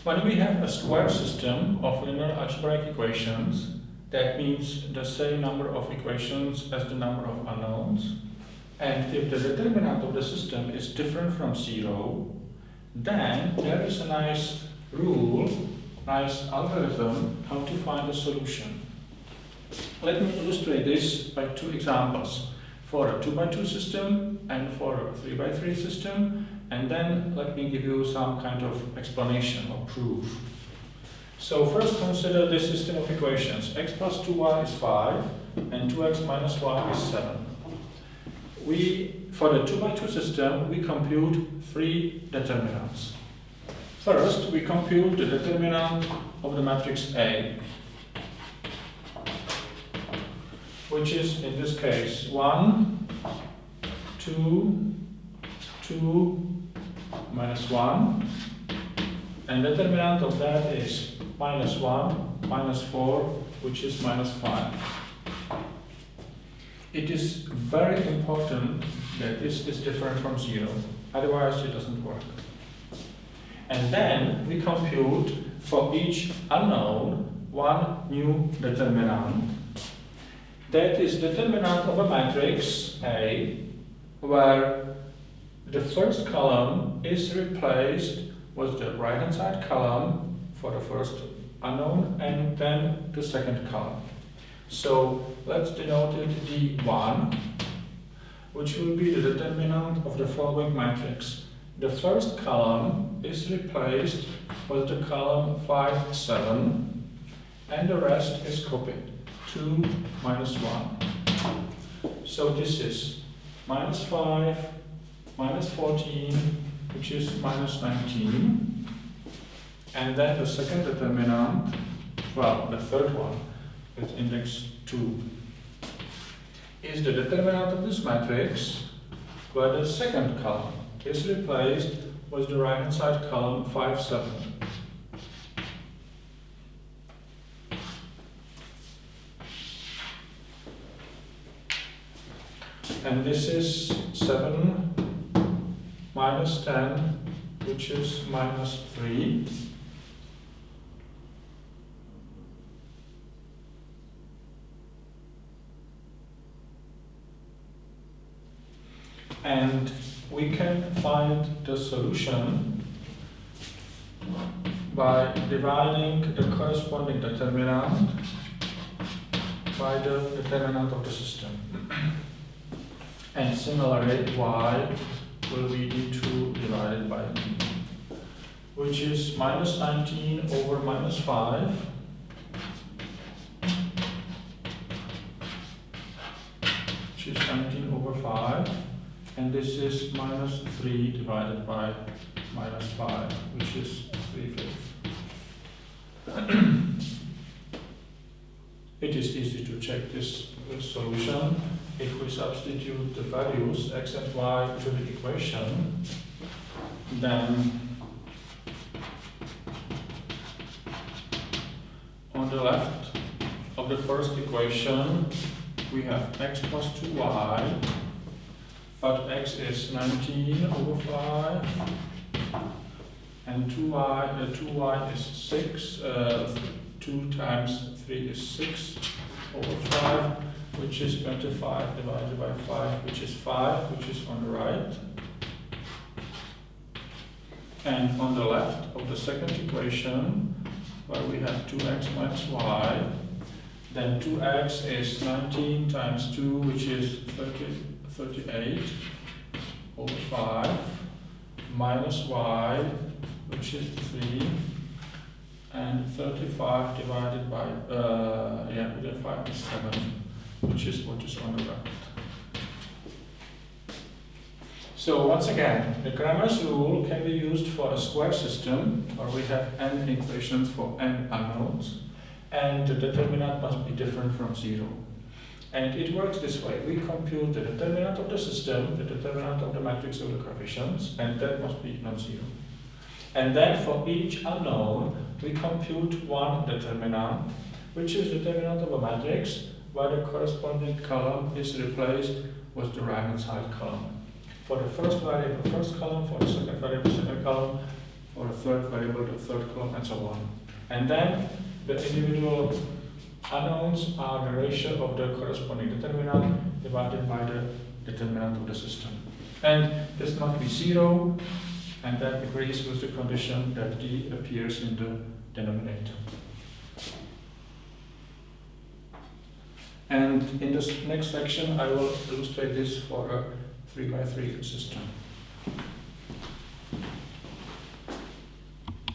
When we have a square system of linear algebraic equations, that means the same number of equations as the number of unknowns. And if the determinant of the system is different from 0, then there is a nice rule, nice algorithm how to find a solution. Let me illustrate this by two examples. For a 2x2 system and for a 3x3 system, and then let me give you some kind of explanation or proof. So first consider this system of equations. X plus 2y is 5 and 2x minus y is 7. For the 2x2 system, we compute three determinants. First, we compute the determinant of the matrix A, which is in this case 1, 2, 2, minus 1, and determinant of that is minus 1, minus 4, which is minus 5. It is very important that this is different from 0, otherwise it doesn't work. And then we compute for each unknown one new determinant. That is determinant of a matrix A, where the first column is replaced with the right-hand side column for the first unknown, and then the second column. So let's denote it D1, which will be the determinant of the following matrix. The first column is replaced with the column 5, 7, and the rest is copied. 2, minus 1. So this is minus 5, minus 14, which is minus 19. And then the second determinant, well, the third one, with index 2, is the determinant of this matrix, where the second column is replaced with the right-hand side column 5, 7. And this is 7 minus 10, which is minus 3. And we can find the solution by dividing the corresponding determinant by the determinant of the system. And similarly, y will be d2 divided by d, which is minus 19 over minus 5, which is 19 over 5, and this is minus 3 divided by minus 5, which is 3/5. It is easy to check this solution. If we substitute the values x and y to the equation, then on the left of the first equation we have x plus 2y, but x is 19 over 5, and 2y is 6, 2 times 3 is 6 over 5, which is 25 divided by 5, which is 5, which is on the right. And on the left of the second equation, where we have 2x minus y, then 2x is 19 times 2, which is 38 over 5, minus y, which is 3, and 35 divided by, 5 is 7. Which is what is on the right. So once again, the Cramer's rule can be used for a square system where we have n equations for n unknowns, and the determinant must be different from 0. And it works this way. We compute the determinant of the system, the determinant of the matrix of the coefficients, and that must be non-zero. And then for each unknown, we compute one determinant, which is determinant of a matrix, where the corresponding column is replaced with the right-hand side column. For the first variable, first column, for the second variable, second column, or a third variable to a third column, and so on. And then the individual unknowns are the ratio of the corresponding determinant divided by the determinant of the system. And this must be 0, and that agrees with the condition that d appears in the denominator. And in this next section, I will illustrate this for a 3x3 system.